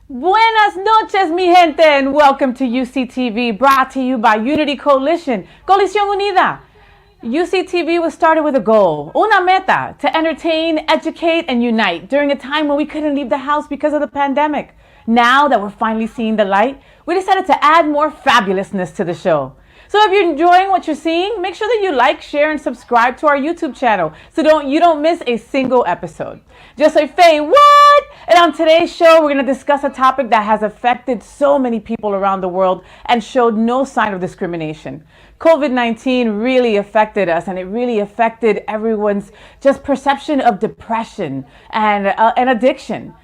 Buenas noches, mi gente, and welcome to UCTV, brought to you by Coalicion, Unida. UCTV was started with a goal, una meta, to entertain, educate, and unite during a time when we couldn't leave the house because of the pandemic. Now that we're finally seeing the light, we decided to add more fabulousness to the show. So if you're enjoying what you're seeing, make sure that you like, share, and subscribe to our YouTube channel so you don't miss a single episode. Yo soy FayWhat, and on today's show, we're going to discuss a topic that has affected so many people around the world and showed no sign of discrimination. COVID-19 really affected us, and it really affected everyone's just perception of depression and addiction.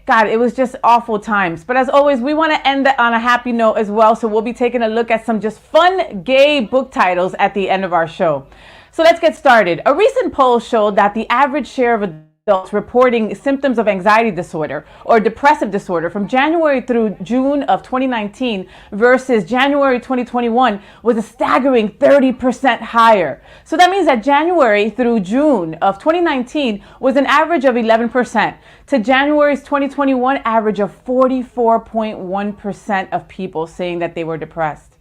God, it was just awful times. But as always, we want to end on a happy note as well. So we'll be taking a look at some just fun gay book titles at the end of our show. So let's get started. A recent poll showed that the average share of adults reporting symptoms of anxiety disorder or depressive disorder from January through June of 2019 versus January 2021 was a staggering 30% higher. So that means that January through June of 2019 was an average of 11% to January's 2021 average of 44.1% of people saying that they were depressed.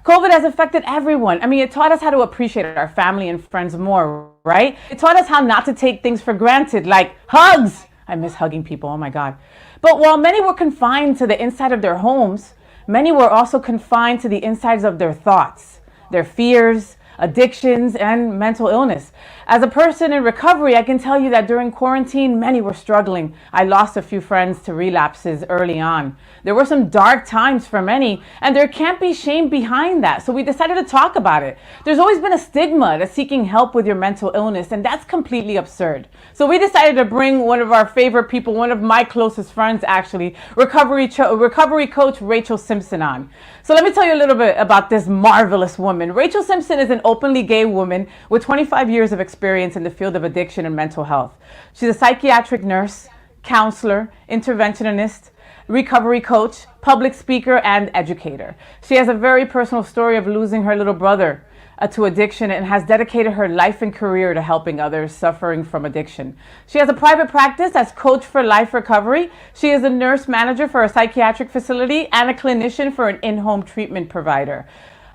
COVID has affected everyone. I mean, it taught us how to appreciate our family and friends more, right? It taught us how not to take things for granted, like hugs. I miss hugging people, oh my God. But while many were confined to the inside of their homes, many were also confined to the insides of their thoughts, their fears, addictions, and mental illness. As a person in recovery, I can tell you that during quarantine, many were struggling. I lost a few friends to relapses early on. There were some dark times for many, and there can't be shame behind that. So we decided to talk about it. There's always been a stigma to seeking help with your mental illness, and that's completely absurd. So we decided to bring one of our favorite people, one of my closest friends actually, Recovery Coach Rachel Simpson on. So let me tell you a little bit about this marvelous woman. Rachel Simpson is an openly gay woman with 25 years of experience in the field of addiction and mental health. She's a psychiatric nurse, counselor, interventionist, recovery coach, public speaker, and educator. She has a very personal story of losing her little brother to addiction and has dedicated her life and career to helping others suffering from addiction. She has a private practice as Coach for Life Recovery. She is a nurse manager for a psychiatric facility and a clinician for an in-home treatment provider.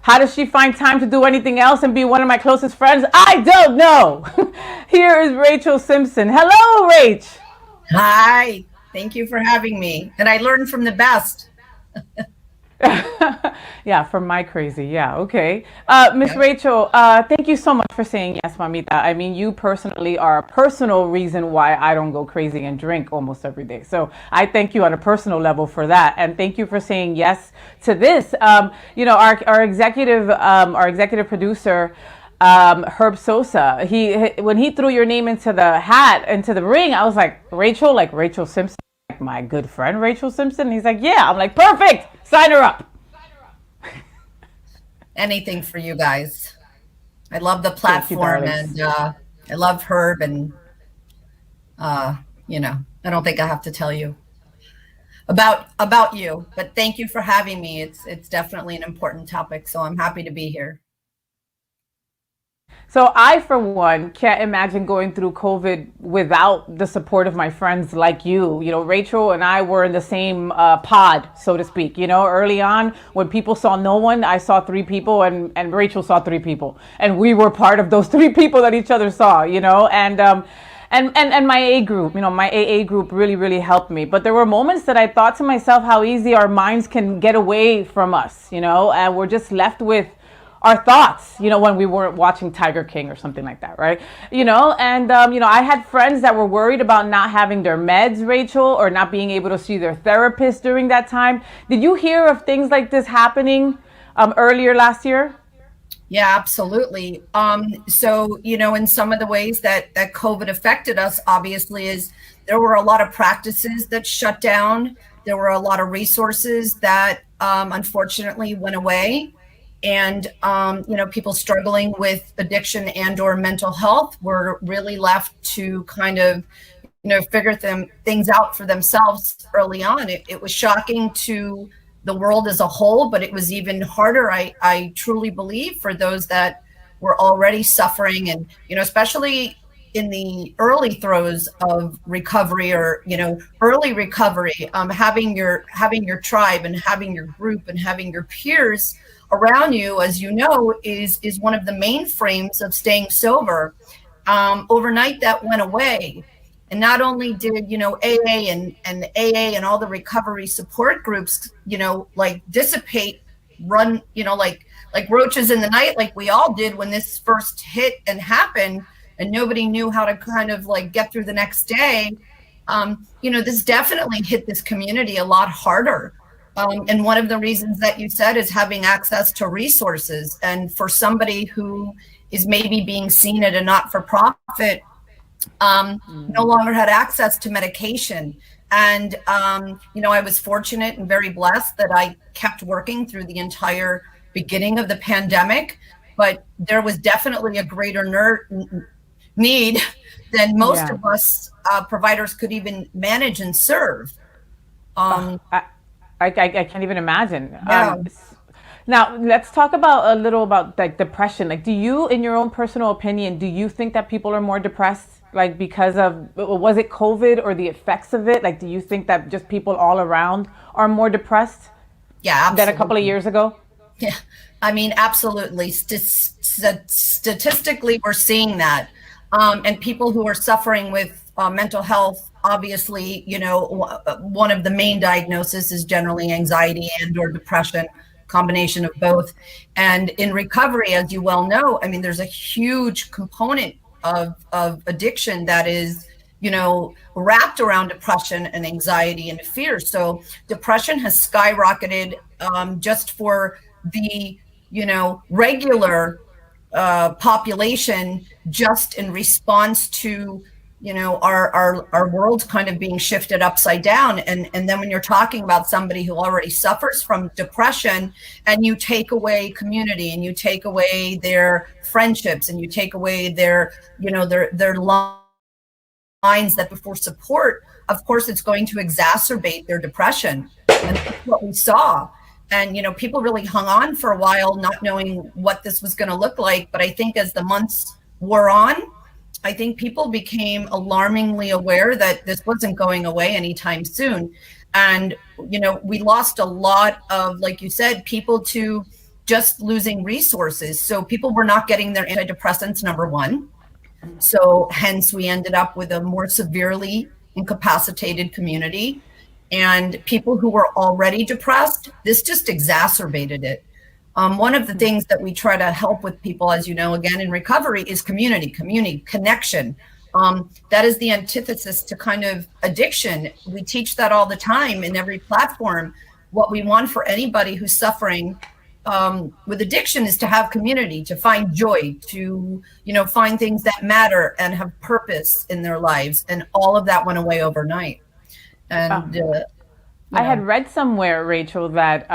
How does she find time to do anything else and be one of my closest friends? I don't know. Here is Rachel Simpson. Hello, Rach. Hi. Thank you for having me. And I learned from the best. Yeah, from my crazy. Yeah, okay. Miss Rachel, thank you so much for saying yes, mamita. I mean, you personally are a personal reason why I don't go crazy and drink almost every day. So I thank you on a personal level for that. And thank you for saying yes to this. You know, our executive producer, Herb Sosa, when he threw your name into the hat, into the ring, I was like, Rachel, like Rachel Simpson, like my good friend Rachel Simpson. And he's like, yeah. I'm like, perfect. Sign her up. Anything for you guys. I love the platform, and I love Herb, and you know, I don't think I have to tell you about you, but thank you for having me. It's definitely an important topic, so I'm happy to be here. So I, for one, can't imagine going through COVID without the support of my friends like you. You know, Rachel and I were in the same pod, so to speak. You know, early on when people saw no one, I saw 3 people and Rachel saw 3 people. And we were part of those 3 people that each other saw, you know, and my A group, you know, my AA group really helped me. But there were moments that I thought to myself how easy our minds can get away from us, you know, and we're just left with our thoughts, you know, when we weren't watching Tiger King or something like that, right? You know, and, you know, I had friends that were worried about not having their meds, Rachel, or not being able to see their therapist during that time. Did you hear of things like this happening earlier last year? Yeah, absolutely. So, in some of the ways that COVID affected us, obviously, is there were a lot of practices that shut down. There were a lot of resources that unfortunately went away. And, people struggling with addiction and or mental health were really left to kind of, figure things out for themselves early on. It was shocking to the world as a whole, but it was even harder, I truly believe, for those that were already suffering, and especially in the early throes of recovery, or early recovery. Having your tribe and having your group and having your peers around you, as you know, is one of the main frames of staying sober. Overnight, that went away. And not only did, AA and AA and all the recovery support groups, like dissipate, run, like roaches in the night, like we all did when this first hit and happened, and nobody knew how to kind of like get through the next day. This definitely hit this community a lot harder. And one of the reasons that you said is having access to resources. And for somebody who is maybe being seen at a not-for-profit, no longer had access to medication. And, I was fortunate and very blessed that I kept working through the entire beginning of the pandemic, but there was definitely a greater need than most Yeah. of us providers could even manage and serve. I can't even imagine. Yeah. Now let's talk about a little about like depression. Like, do you, in your own personal opinion, do you think that people are more depressed, like because of, was it COVID or the effects of it? Like, do you think that just people all around are more depressed Yeah, than a couple of years ago? Yeah, I mean, absolutely. Statistically, we're seeing that. And people who are suffering with mental health, obviously, one of the main diagnoses is generally anxiety and or depression, combination of both. And in recovery, as you well know, I mean, there's a huge component of addiction that is, wrapped around depression and anxiety and fear. So depression has skyrocketed just for the, regular population, just in response to, our world kind of being shifted upside down. And then when you're talking about somebody who already suffers from depression, and you take away community, and you take away their friendships, and you take away their, their lines that before support, of course, it's going to exacerbate their depression. And that's what we saw. And, people really hung on for a while, not knowing what this was going to look like. But I think as the months wore on, I think people became alarmingly aware that this wasn't going away anytime soon. And, we lost a lot of, like you said, people to just losing resources. So people were not getting their antidepressants, number one. So hence we ended up with a more severely incapacitated community. And people who were already depressed, this just exacerbated it. One of the things that we try to help with people, as you know, again, in recovery, is community connection. That is the antithesis to kind of addiction. We teach that all the time in every platform. What we want for anybody who's suffering with addiction is to have community, to find joy, to, find things that matter and have purpose in their lives. And all of that went away overnight. And I had read somewhere, Rachel, that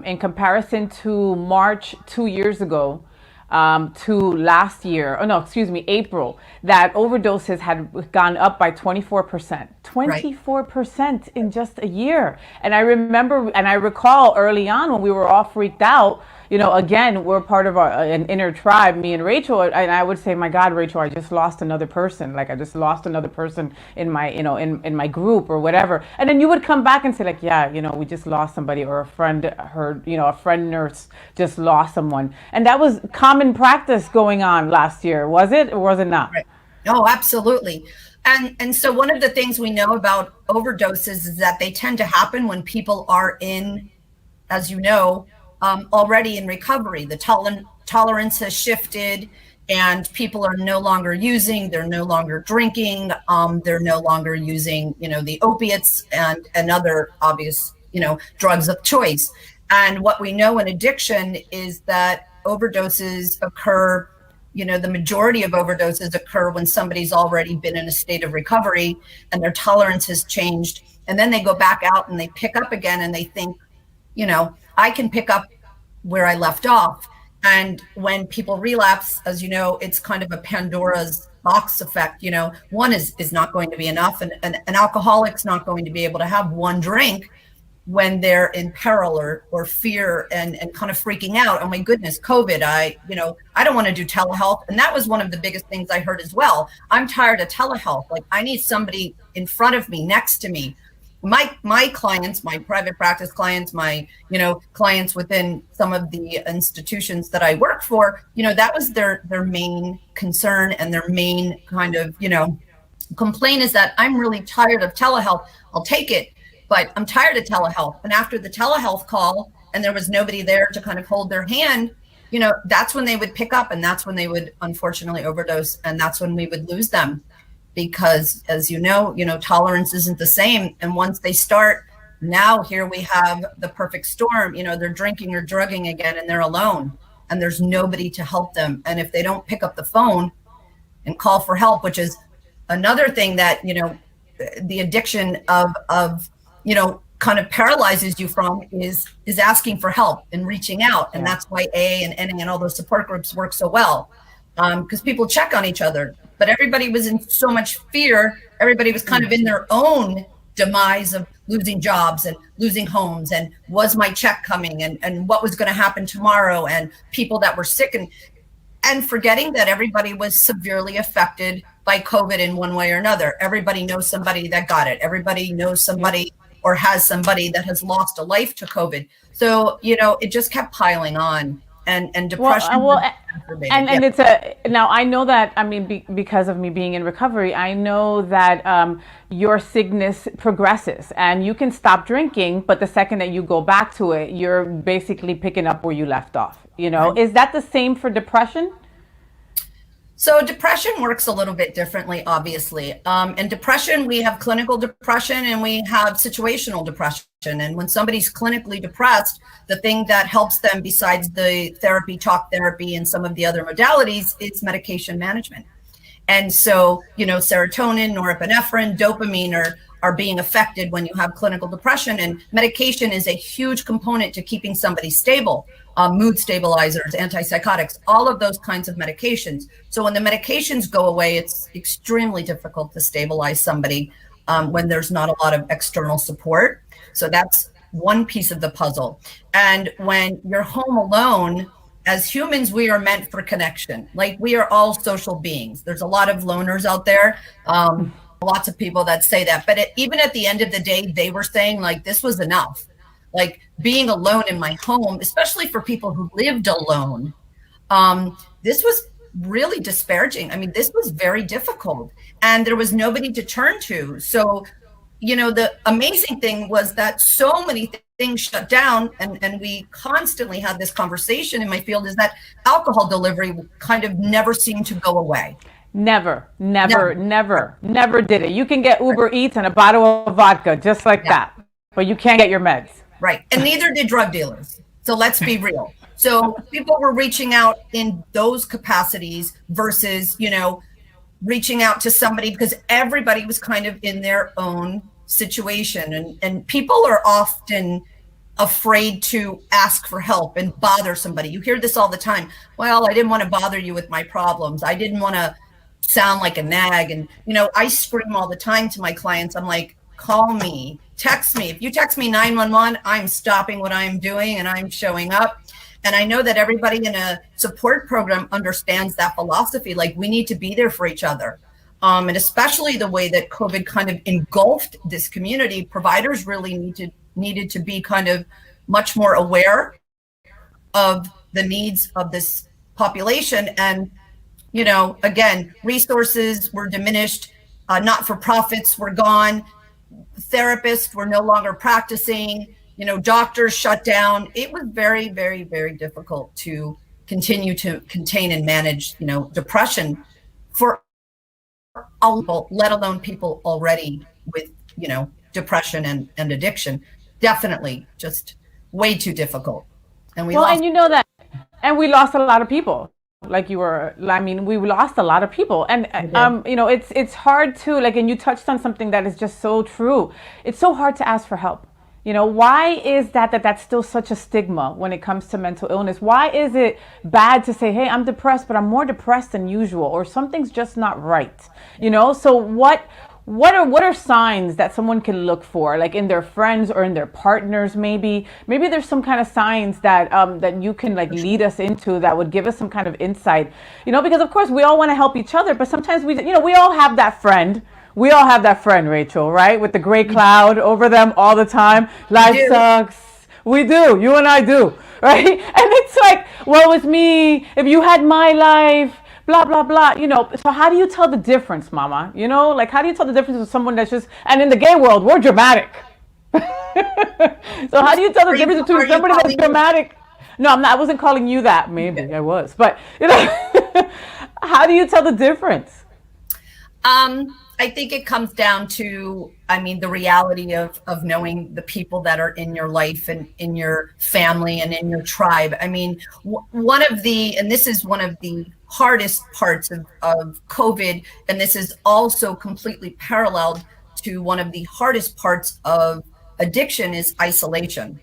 in comparison to March 2 years ago, to last year, oh no, excuse me, April, that overdoses had gone up by 24%. 24% in just a year. And I remember, and I recall early on when we were all freaked out, again, we're part of an inner tribe, me and Rachel, and I would say, my God, Rachel, I just lost another person. Like, I just lost another person in my, in my group or whatever. And then you would come back and say, like, yeah, we just lost somebody, or a friend heard, a friend nurse just lost someone. And that was common practice going on last year, was it, or was it not? Right. Oh, absolutely. And so one of the things we know about overdoses is that they tend to happen when people are in, as you know, already in recovery. The tolerance has shifted, and people are no longer using, they're no longer drinking, they're no longer using, the opiates and other obvious, drugs of choice. And what we know in addiction is that overdoses occur, the majority of overdoses occur when somebody's already been in a state of recovery and their tolerance has changed. And then they go back out and they pick up again and they think, I can pick up where I left off. And when people relapse, as you know, it's kind of a Pandora's box effect. One is not going to be enough. And an alcoholic's not going to be able to have one drink when they're in peril or fear and kind of freaking out. Oh my goodness, COVID, I don't want to do telehealth. And that was one of the biggest things I heard as well. I'm tired of telehealth. Like, I need somebody in front of me, next to me. My clients, my private practice clients, my, clients within some of the institutions that I work for, that was their main concern and their main kind of, complaint is that I'm really tired of telehealth. I'll take it, but I'm tired of telehealth. And after the telehealth call and there was nobody there to kind of hold their hand, that's when they would pick up, and that's when they would unfortunately overdose. And that's when we would lose them. Because as tolerance isn't the same. And once they start, now here we have the perfect storm. They're drinking or drugging again and they're alone and there's nobody to help them. And if they don't pick up the phone and call for help, which is another thing that, the addiction of kind of paralyzes you from is asking for help and reaching out. And that's why A and N and all those support groups work so well. Because people check on each other, but everybody was in so much fear. Everybody was kind of in their own demise of losing jobs and losing homes, and was my check coming, and what was going to happen tomorrow, and people that were sick, and forgetting that everybody was severely affected by COVID in one way or another. Everybody knows somebody that got it. Everybody knows somebody or has somebody that has lost a life to COVID. So, it just kept piling on. And depression. And it's now I know that, because of me being in recovery, I know that your sickness progresses and you can stop drinking, but the second that you go back to it, you're basically picking up where you left off. Right. Is that the same for depression? So depression works a little bit differently, obviously. In depression, we have clinical depression and we have situational depression. And when somebody's clinically depressed, the thing that helps them besides the therapy, talk therapy, and some of the other modalities is medication management. And so, serotonin, norepinephrine, dopamine are being affected when you have clinical depression. And medication is a huge component to keeping somebody stable. Mood stabilizers, antipsychotics, all of those kinds of medications. So when the medications go away, it's extremely difficult to stabilize somebody when there's not a lot of external support. So that's one piece of the puzzle. And when you're home alone, as humans, we are meant for connection. Like, we are all social beings. There's a lot of loners out there. Lots of people that say that. But even at the end of the day, they were saying, like, this was enough. Like, being alone in my home, especially for people who lived alone, this was really disparaging. This was very difficult, and there was nobody to turn to. So, the amazing thing was that so many things shut down, and we constantly had this conversation in my field, is that alcohol delivery kind of never seemed to go away. Never did it. You can get Uber Eats and a bottle of vodka just like that, but you can't get your meds. Right. And neither did drug dealers. So let's be real. So people were reaching out in those capacities versus, reaching out to somebody, because everybody was kind of in their own situation. And people are often afraid to ask for help and bother somebody. You hear this all the time. Well, I didn't want to bother you with my problems. I didn't want to sound like a nag. And, I scream all the time to my clients. I'm like, call me, text me. If you text me 911, I'm stopping what I'm doing and I'm showing up. And I know that everybody in a support program understands that philosophy. Like, we need to be there for each other. And especially the way that COVID kind of engulfed this community, providers really needed to be kind of much more aware of the needs of this population. And, again, resources were diminished, not-for-profits were gone, therapists were no longer practicing, doctors shut down. It was very, very, very difficult to continue to contain and manage, depression for all people, let alone people already with, depression and addiction. Definitely just way too difficult. And we lost. And you know that And we lost a lot of people. Like you were, I mean, we lost a lot of people. And, you know, it's hard to, like, and you touched on something that is just so true. It's so hard to ask for help. You know, why is that's still such a stigma when it comes to mental illness? Why is it bad to say, hey, I'm depressed, but I'm more depressed than usual, or something's just not right? You know, so what are signs that someone can look for, like in their friends or in their partners? Maybe there's some kind of signs that that you can like lead us into that would give us some kind of insight. You know, because of course we all want to help each other, but sometimes we all have that friend. We all have that friend, Rachel, right? With the gray cloud over them all the time. Life sucks. We do. You and I do, right? And it's like, woe is me. If you had my life, blah, blah, blah. You know, so how do you tell the difference, mama? You know, like how do you tell the difference with someone that's just, and in the gay world, we're dramatic. So how do you tell the difference between somebody that's dramatic? No, I'm not. I wasn't calling you that. Maybe I was. But, you know, how do you tell the difference? I think it comes down to, I mean, the reality of knowing the people that are in your life and in your family and in your tribe. I mean, and this is one of the hardest parts of COVID, and this is also completely paralleled to one of the hardest parts of addiction is isolation.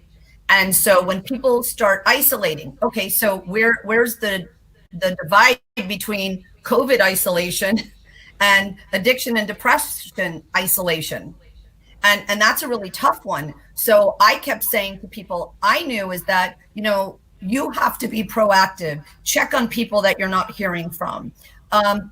And so when people start isolating, okay, so where's the divide between COVID isolation and addiction and depression isolation? And that's a really tough one. So I kept saying to people I knew is that, you know, you have to be proactive, check on people that you're not hearing from.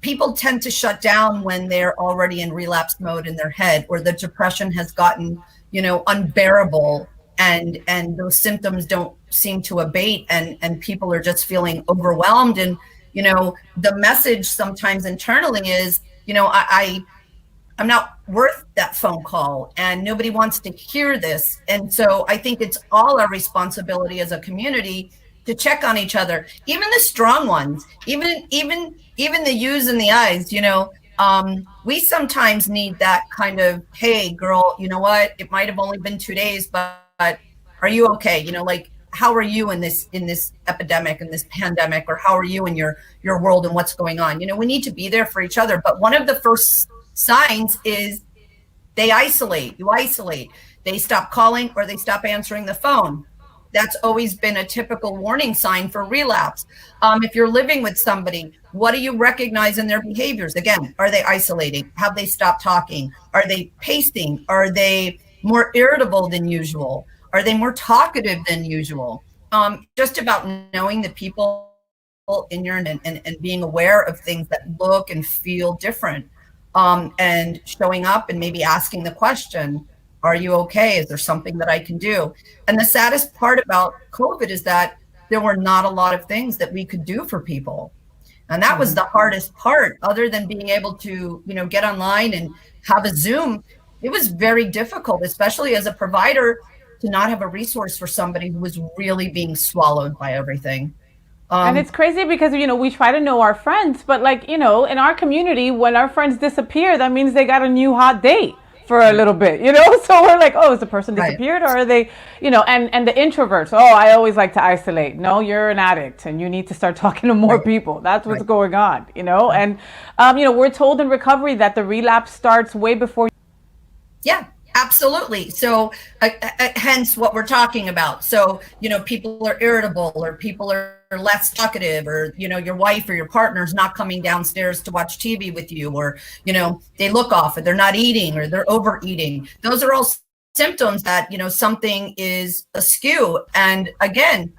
People tend to shut down when they're already in relapse mode in their head, or the depression has gotten, you know, unbearable, and those symptoms don't seem to abate, and people are just feeling overwhelmed. And, you know, the message sometimes internally is, you know, I'm not worth that phone call, and nobody wants to hear this. And so I think it's all our responsibility as a community to check on each other, even the strong ones, even the U's and the I's, you know. We sometimes need that kind of, hey girl, you know what, it might have only been 2 days, but are you okay? You know, like, how are you in this epidemic, in this pandemic, or how are you in your world and what's going on? You know, we need to be there for each other. But one of the first signs is they isolate. You isolate. They stop calling or they stop answering the phone. That's always been a typical warning sign for relapse. If you're living with somebody, what do you recognize in their behaviors? Again, are they isolating? Have they stopped talking? Are they pacing? Are they more irritable than usual? Are they more talkative than usual? Just about knowing the people in your and being aware of things that look and feel different, and showing up and maybe asking the question, are you okay? Is there something that I can do? And the saddest part about COVID is that there were not a lot of things that we could do for people. And that was the hardest part, other than being able to, you know, get online and have a Zoom. It was very difficult, especially as a provider, to not have a resource for somebody who was really being swallowed by everything. And it's crazy because, you know, we try to know our friends, but like, you know, in our community, when our friends disappear, that means they got a new hot date for a little bit, you know? So we're like, oh, is the person disappeared, or are they, you know, and the introverts, oh, I always like to isolate. No, you're an addict and you need to start talking to more people. That's what's going on, you know? And, you know, we're told in recovery that the relapse starts way before. Yeah. Absolutely. So hence what we're talking about. So, you know, people are irritable, or people are less talkative, or, you know, your wife or your partner's not coming downstairs to watch TV with you, or, you know, they look off, or they're not eating, or they're overeating. Those are all symptoms that, you know, something is askew. And again,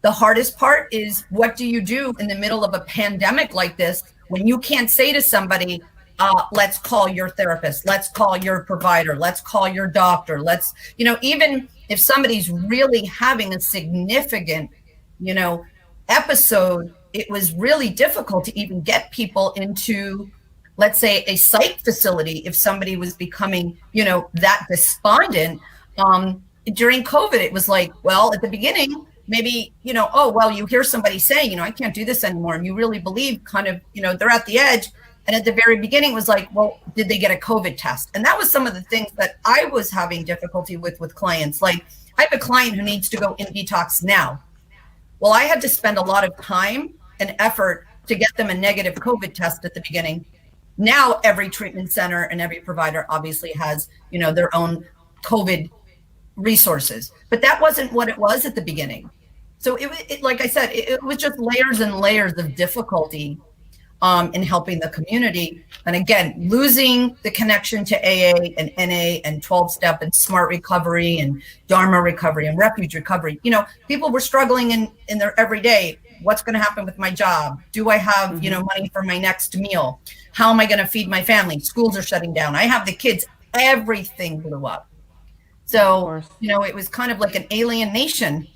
the hardest part is, what do you do in the middle of a pandemic like this when you can't say to somebody, let's call your therapist, let's call your provider, let's call your doctor, let's, you know, even if somebody's really having a significant, you know, episode, it was really difficult to even get people into, let's say, a psych facility if somebody was becoming, you know, that despondent. During COVID, it was like, well, at the beginning, maybe, you know, oh, well, you hear somebody saying, you know, I can't do this anymore, and you really believe kind of, you know, they're at the edge. And at the very beginning, it was like, well, did they get a COVID test? And that was some of the things that I was having difficulty with clients. Like, I have a client who needs to go in detox now. Well, I had to spend a lot of time and effort to get them a negative COVID test at the beginning. Now every treatment center and every provider obviously has, their own COVID resources, but that wasn't what it was at the beginning. So like I said, it was just layers and layers of difficulty in helping the community. And again, losing the connection to AA and NA and 12-step and smart recovery and Dharma recovery and refuge recovery. People were struggling in their everyday. What's going to happen with my job? Do I have, money for my next meal? How am I going to feed my family? Schools are shutting down. I have the kids. Everything blew up. So, it was kind of like an alienation.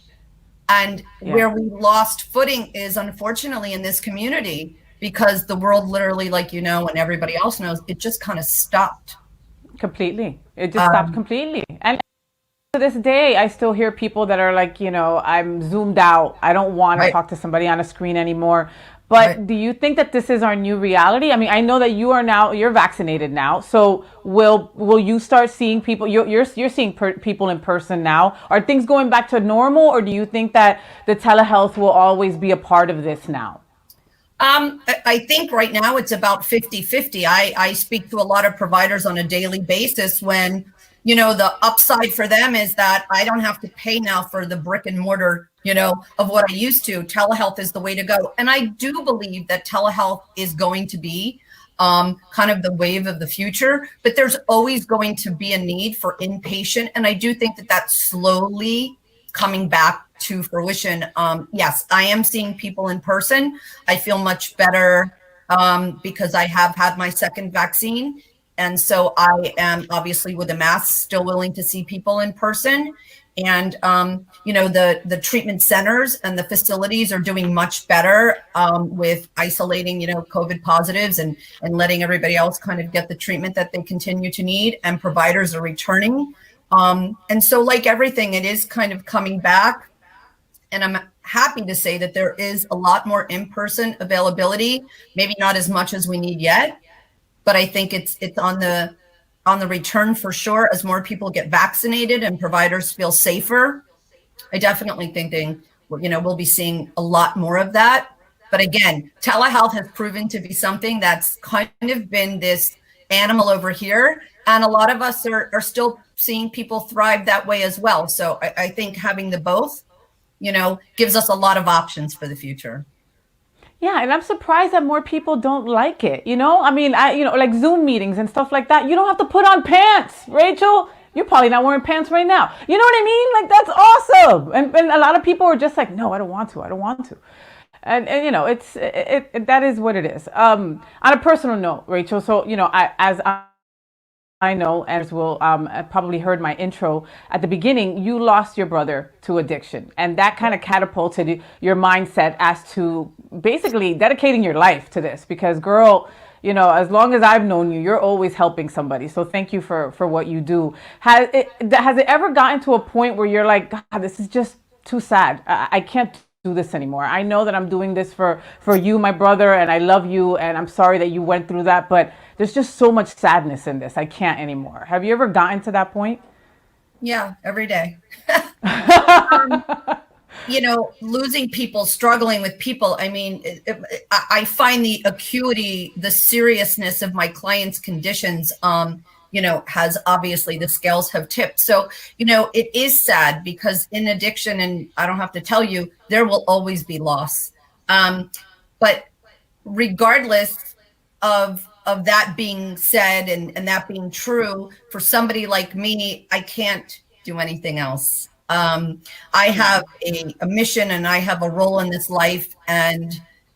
And where we lost footing is unfortunately in this community, because the world literally, like, and everybody else knows, it just kind of stopped. Completely. It just stopped completely. And to this day, I still hear people that are like, I'm zoomed out. I don't want to talk to somebody on a screen anymore. But do you think that this is our new reality? I mean, I know that you're vaccinated now. So will you start seeing people? You're seeing people in person now. Are things going back to normal, or do you think that the telehealth will always be a part of this now? I think right now it's about 50-50. I speak to a lot of providers on a daily basis when, the upside for them is that I don't have to pay now for the brick and mortar, of what I used to. Telehealth is the way to go. And I do believe that telehealth is going to be kind of the wave of the future, but there's always going to be a need for inpatient. And I do think that that's slowly coming back to fruition. Yes, I am seeing people in person. I feel much better because I have had my second vaccine. And so I am obviously with a mask still willing to see people in person. And, the treatment centers and the facilities are doing much better with isolating, COVID positives and letting everybody else kind of get the treatment that they continue to need. And providers are returning. And so like everything, it is kind of coming back. And I'm happy to say that there is a lot more in-person availability, maybe not as much as we need yet, but I think it's on the return for sure. As more people get vaccinated and providers feel safer, I definitely think we'll be seeing a lot more of that. But again, telehealth has proven to be something that's kind of been this animal over here. And a lot of us are still seeing people thrive that way as well. So I think having the both, gives us a lot of options for the future. Yeah, and I'm surprised that more people don't like it. I mean, like Zoom meetings and stuff like that. You don't have to put on pants, Rachel. You're probably not wearing pants right now. You know what I mean? Like, that's awesome. And a lot of people are just like, no, I don't want to. I don't want to. And that is what it is. On a personal note, Rachel. So, I know, as will probably heard my intro at the beginning, you lost your brother to addiction. And that kind of catapulted your mindset as to basically dedicating your life to this. Because, girl, as long as I've known you, you're always helping somebody. So thank you for what you do. Has it ever gotten to a point where you're like, God, this is just too sad. I can't do this anymore. I know that I'm doing this for you, my brother, and I love you, and I'm sorry that you went through that, but there's just so much sadness in this. I can't anymore. Have you ever gotten to that point? Yeah, every day. Losing people, struggling with people. I mean, I find the acuity, the seriousness of my clients' conditions, has obviously, the scales have tipped. So, it is sad because in addiction, and I don't have to tell you, there will always be loss. But regardless of that being said and that being true, for somebody like me, I can't do anything else. I have a mission and I have a role in this life, and,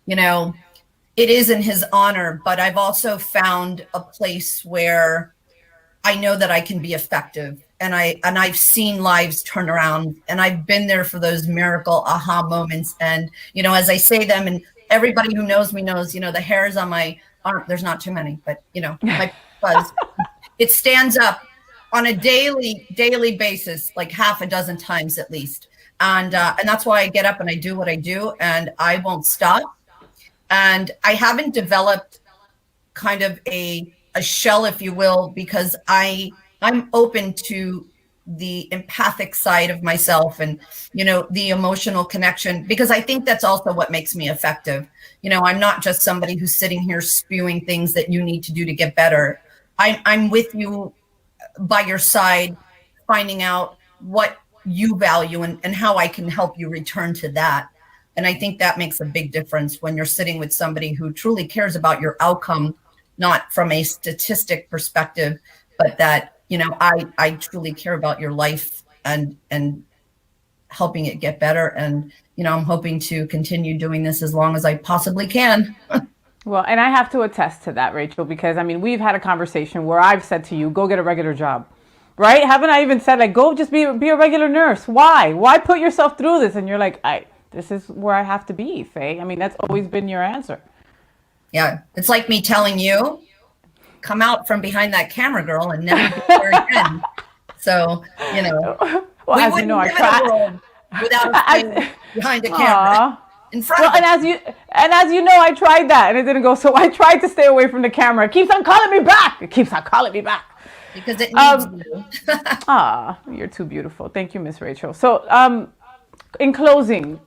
it is in his honor, but I've also found a place where I know that I can be effective, and I've seen lives turn around, and I've been there for those miracle aha moments. And, as I say them, and everybody who knows me knows, the hairs on my arm, there's not too many, but my buzz, it stands up on a daily basis, like half a dozen times at least. And that's why I get up and I do what I do, and I won't stop. And I haven't developed kind of a shell, if you will, because I'm open to the empathic side of myself and, the emotional connection, because I think that's also what makes me effective. I'm not just somebody who's sitting here spewing things that you need to do to get better. I'm with you by your side, finding out what you value and how I can help you return to that. And I think that makes a big difference when you're sitting with somebody who truly cares about your outcome, not from a statistic perspective, but that, I truly care about your life and helping it get better. And, I'm hoping to continue doing this as long as I possibly can. Well, and I have to attest to that, Rachel, because we've had a conversation where I've said to you, go get a regular job, right? Haven't I even said, like, go just be a regular nurse? Why put yourself through this? And you're like, this is where I have to be, Faye. That's always been your answer. Yeah. It's like me telling you, come out from behind that camera, girl, and never be there again. So, well, we wouldn't live in a world without us behind the camera. In front of as you know, I tried that and it didn't go. So I tried to stay away from the camera. It keeps on calling me back. Because it needs you. You're too beautiful. Thank you, Miss Rachel. So, in closing,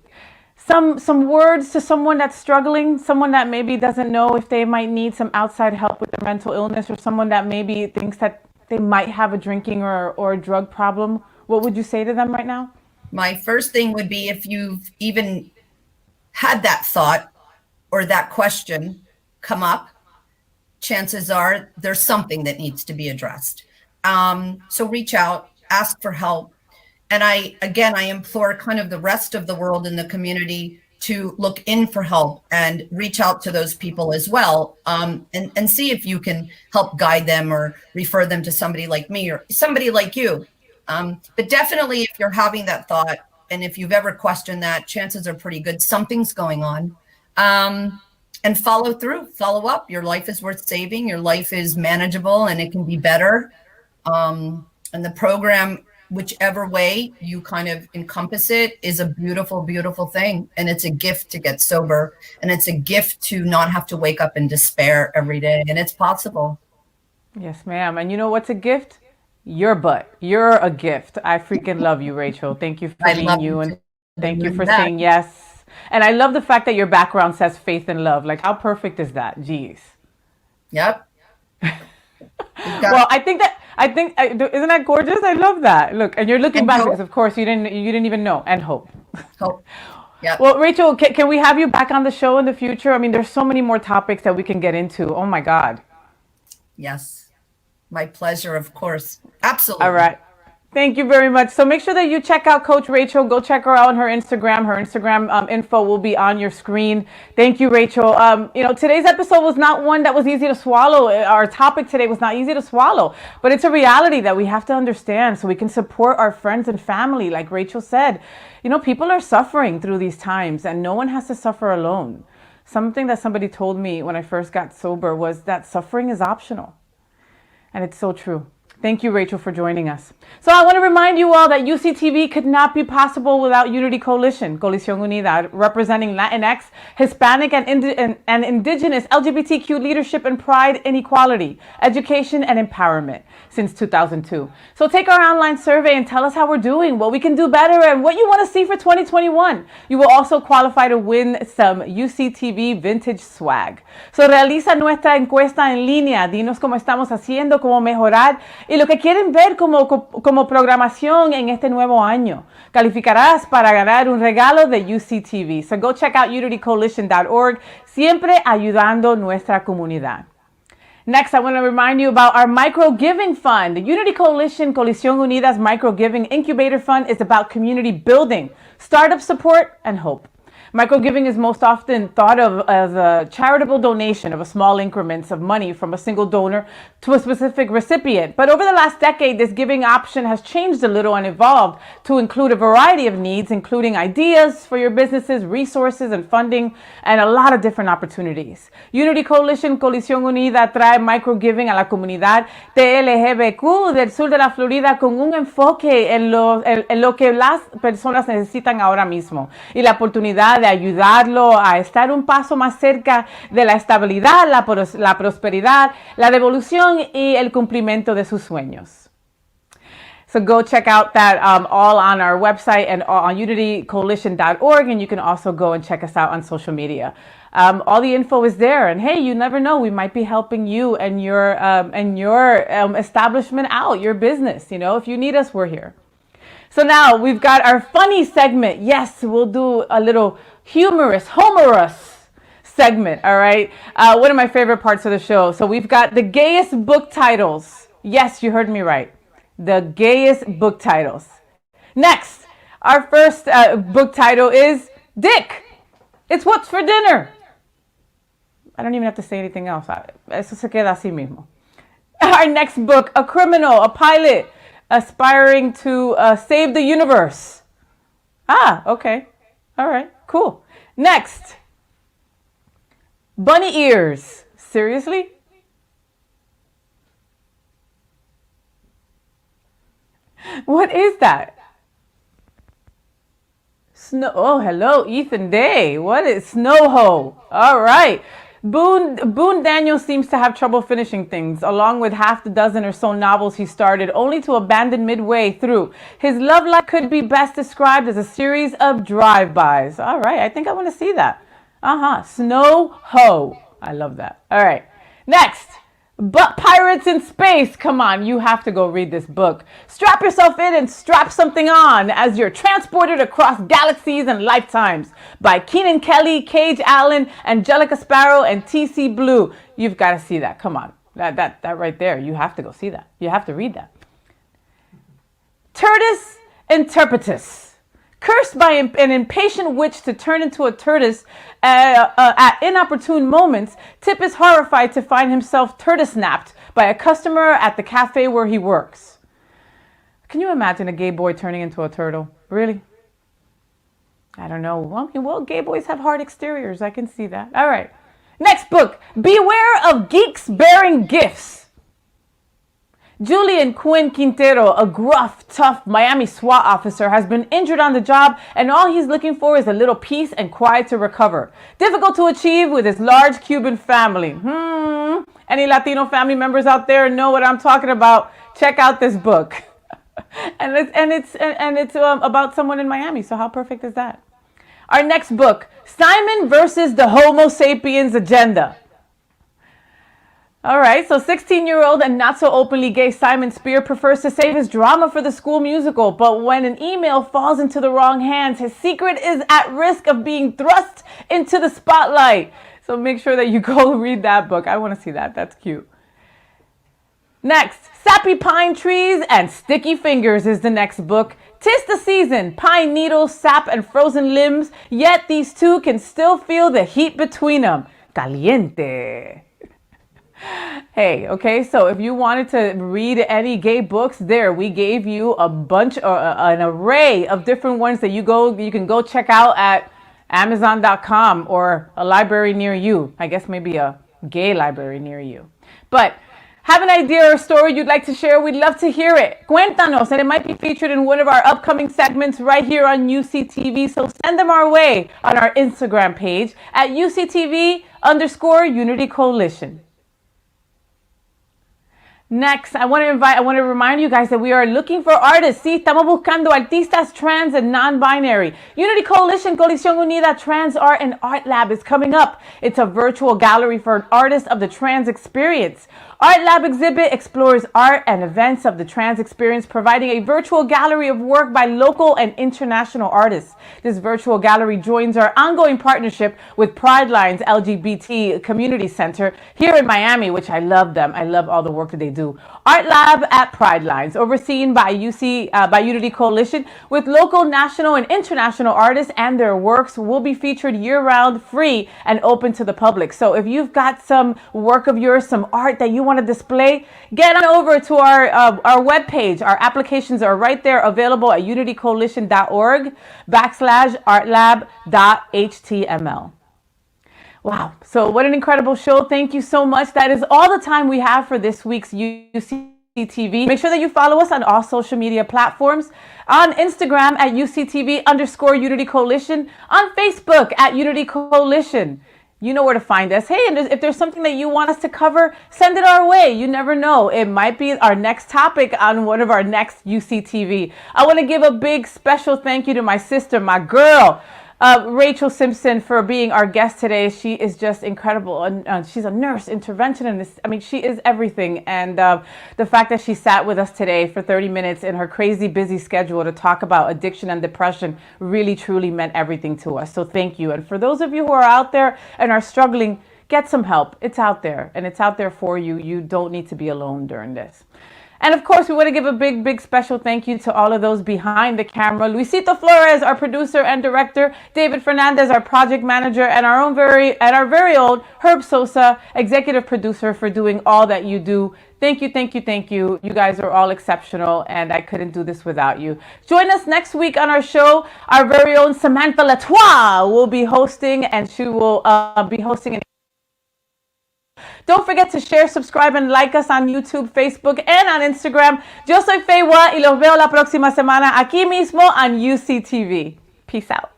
some words to someone that's struggling, someone that maybe doesn't know if they might need some outside help with their mental illness, or someone that maybe thinks that they might have a drinking or a drug problem. What would you say to them right now? My first thing would be, if you've even had that thought or that question come up, chances are there's something that needs to be addressed. So reach out, ask for help. And I implore kind of the rest of the world in the community to look in for help and reach out to those people as well, and see if you can help guide them or refer them to somebody like me or somebody like you. But definitely, if you're having that thought and if you've ever questioned that, chances are pretty good something's going on. And follow through, follow up. Your life is worth saving. Your life is manageable and it can be better. And the program, whichever way you kind of encompass it, is a beautiful, beautiful thing. And it's a gift to get sober. And it's a gift to not have to wake up in despair every day. And it's possible. Yes, ma'am. And you know what's a gift? Your butt. You're a gift. I freaking love you, Rachel. Thank you for being you. And thank you for saying yes. And I love the fact that your background says faith and love. Like, how perfect is that? Jeez. Yep. Well, I think isn't that gorgeous? I love that. Look, and you're looking back because, of course, you didn't even know. And hope. Hope. Yeah. Well, Rachel, can we have you back on the show in the future? There's so many more topics that we can get into. Oh my God. Yes. My pleasure, of course. Absolutely. All right. Thank you very much. So make sure that you check out Coach Rachel. Go check her out on her Instagram. Her Instagram info will be on your screen. Thank you, Rachel. Today's episode was not one that was easy to swallow. Our topic today was not easy to swallow, but it's a reality that we have to understand so we can support our friends and family. Like Rachel said, people are suffering through these times and no one has to suffer alone. Something that somebody told me when I first got sober was that suffering is optional. And it's so true. Thank you, Rachel, for joining us. So I want to remind you all that UCTV could not be possible without Unity Coalition, Coalition Unida, representing Latinx, Hispanic, and Indigenous LGBTQ leadership and pride in equality, education, and empowerment since 2002. So take our online survey and tell us how we're doing, what we can do better, and what you want to see for 2021. You will also qualify to win some UCTV vintage swag. So realiza nuestra encuesta en línea. Dinos cómo estamos haciendo, cómo mejorar y lo que quieren ver como programación en este nuevo año. Calificarás para ganar un regalo de UCTV. So go check out unitycoalition.org, siempre ayudando nuestra comunidad. Next, I want to remind you about our micro giving fund. The Unity Coalition, Coalición Unida's micro giving incubator fund is about community building, startup support, and hope. Microgiving is most often thought of as a charitable donation of a small increments of money from a single donor to a specific recipient. But over the last decade, this giving option has changed a little and evolved to include a variety of needs, including ideas for your businesses, resources and funding, and a lot of different opportunities. Unity Coalition, Coalición Unida, trae microgiving a la comunidad TLGBTQ del sur de la Florida con un enfoque en lo que las personas necesitan ahora mismo y la oportunidad de ayudarlo a estar un paso más cerca de la estabilidad, la prosperidad, la devolución y el cumplimiento de sus sueños. So go check out that all on our website and on unitycoalition.org. And you can also go and check us out on social media. All the info is there. And hey, you never know, we might be helping you and your establishment out, your business. You know, if you need us, we're here. So now we've got our funny segment. Yes, we'll do a little humorous segment. All right. One of my favorite parts of the show. So we've got the gayest book titles. Yes, you heard me right. The gayest book titles. Next, our first book title is Dick. It's What's for Dinner. I don't even have to say anything else. Eso se queda así mismo. Our next book, A Criminal, a Pilot Aspiring to Save the Universe. Ah, okay. All right, cool. Next, Bunny Ears. Seriously? What is that? Snow. Oh, hello, Ethan Day. What is Snow Ho? All right. Boone Daniels seems to have trouble finishing things, along with half the dozen or so novels he started, only to abandon midway through. His love life could be best described as a series of drive-bys. All right, I think I want to see that. Snow Ho. I love that. All right. Next, But Pirates in Space. Come on, you have to go read this book. Strap yourself in and strap something on as you're transported across galaxies and lifetimes by Keenan Kelly, Cage Allen, Angelica Sparrow, and T.C. Blue. You've got to see that. Come on. That right there. You have to go see that. You have to read that. Tertus Interpretus. Cursed by an impatient witch to turn into a tortoise at inopportune moments, Tip is horrified to find himself tortoise-napped by a customer at the cafe where he works. Can you imagine a gay boy turning into a turtle? Really? I don't know. Well, gay boys have hard exteriors. I can see that. All right. Next book. Beware of Geeks Bearing Gifts. Julian Quinn Quintero, a gruff, tough Miami SWAT officer, has been injured on the job, and all he's looking for is a little peace and quiet to recover. Difficult to achieve with his large Cuban family. Any Latino family members out there know what I'm talking about? Check out this book. and it's about someone in Miami. So how perfect is that? Our next book, Simon versus the Homo sapiens Agenda. All right, so 16-year-old and not so openly gay Simon Spear prefers to save his drama for the school musical, but when an email falls into the wrong hands, his secret is at risk of being thrust into the spotlight. So make sure that you go read that book. I want to see that. That's cute. Next, Sappy Pine Trees and Sticky Fingers is the next book. 'Tis the season, pine needles, sap, and frozen limbs, yet these two can still feel the heat between them. Caliente. Hey, okay, so if you wanted to read any gay books, we gave you a bunch or an array of different ones that you can go check out at Amazon.com or a library near you. I guess maybe a gay library near you. But have an idea or a story you'd like to share? We'd love to hear it. Cuéntanos, and it might be featured in one of our upcoming segments right here on UCTV. So send them our way on our Instagram page at UCTV_Unity Coalition. Next, I want to remind you guys that we are looking for artists. Sí, estamos buscando artistas trans and non-binary. Unity Coalition, Coalición Unida Trans Art and Art Lab is coming up. It's a virtual gallery for artists of the trans experience. Art Lab exhibit explores art and events of the trans experience, providing a virtual gallery of work by local and international artists. This virtual gallery joins our ongoing partnership with Pride Lines LGBT Community Center here in Miami, which I love them. I love all the work that they do. Art Lab at Pride Lines, overseen by Unity Coalition, with local, national, and international artists, and their works will be featured year-round, free, and open to the public. So if you've got some work of yours, some art that you want to display, get on over to our webpage. Our applications are right there, available at unitycoalition.org/artlab.html. Wow. So what an incredible show. Thank you so much. That is all the time we have for this week's UCTV. Make sure that you follow us on all social media platforms. On Instagram at UCTV_Unity Coalition. On Facebook at Unity Coalition. You know where to find us. Hey, and if there's something that you want us to cover, send it our way. You never know. It might be our next topic on one of our next UCTV. I want to give a big special thank you to my sister, my girl, Rachel Simpson, for being our guest today. She is just incredible. And she's a nurse, interventionist. I mean, she is everything. And the fact that she sat with us today for 30 minutes in her crazy busy schedule to talk about addiction and depression really, truly meant everything to us. So thank you. And for those of you who are out there and are struggling, get some help. It's out there, and it's out there for you. You don't need to be alone during this. And of course, we want to give a big, big special thank you to all of those behind the camera. Luisito Flores, our producer and director. David Fernandez, our project manager. And our very own Herb Sosa, executive producer, for doing all that you do. Thank you, thank you, thank you. You guys are all exceptional, and I couldn't do this without you. Join us next week on our show. Our very own Samantha Latois will be hosting, and she will be hosting an Don't forget to share, subscribe, and like us on YouTube, Facebook, and on Instagram. Yo soy FayWhat y los veo la próxima semana aquí mismo on UCTV. Peace out.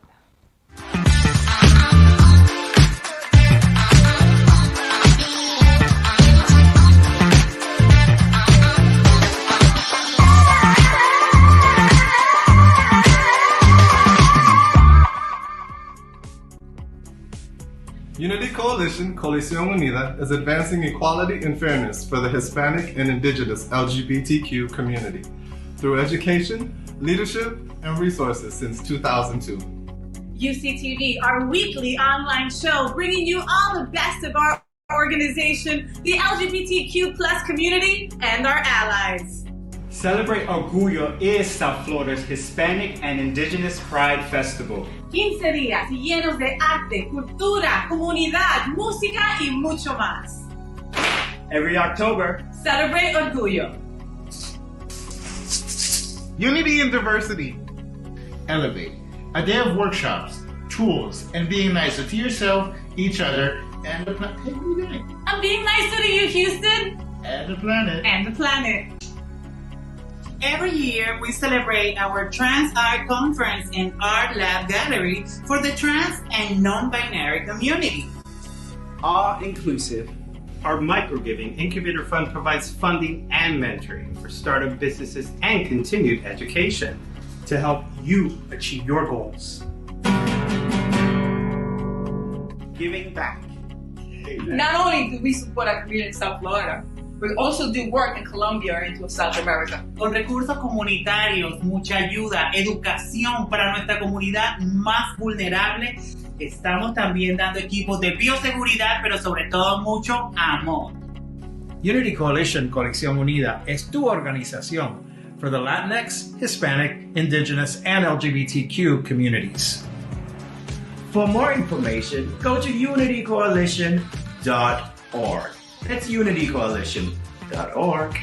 Unity Coalition, Coalition Unida, is advancing equality and fairness for the Hispanic and Indigenous LGBTQ community through education, leadership, and resources since 2002. UCTV, our weekly online show, bringing you all the best of our organization, the LGBTQ plus community, and our allies. Celebrate Orgullo Esta Flores Hispanic and Indigenous Pride Festival. 15 días llenos de arte, cultura, comunidad, música y mucho más. Every October, Celebrate Orgullo. Unity and diversity. Elevate. A day of workshops, tools, and being nicer to yourself, each other, and the planet. Hey, what are you doing? I'm being nicer to you, Houston. And the planet. And the planet. Every year, we celebrate our Trans Art Conference and Art Lab Gallery for the trans and non-binary community. all inclusive. Our microgiving incubator fund provides funding and mentoring for startup businesses and continued education to help you achieve your goals. Giving back. Not only do we support our community in South Florida, we also do work in Colombia and into South America. Con recursos comunitarios, mucha ayuda, educación para nuestra comunidad más vulnerable, estamos también dando equipos de bioseguridad, pero sobre todo mucho amor. Unity Coalition, Coalición Unida, es tu organización for the Latinx, Hispanic, Indigenous, and LGBTQ communities. For more information, go to unitycoalition.org. That's unitycoalition.org.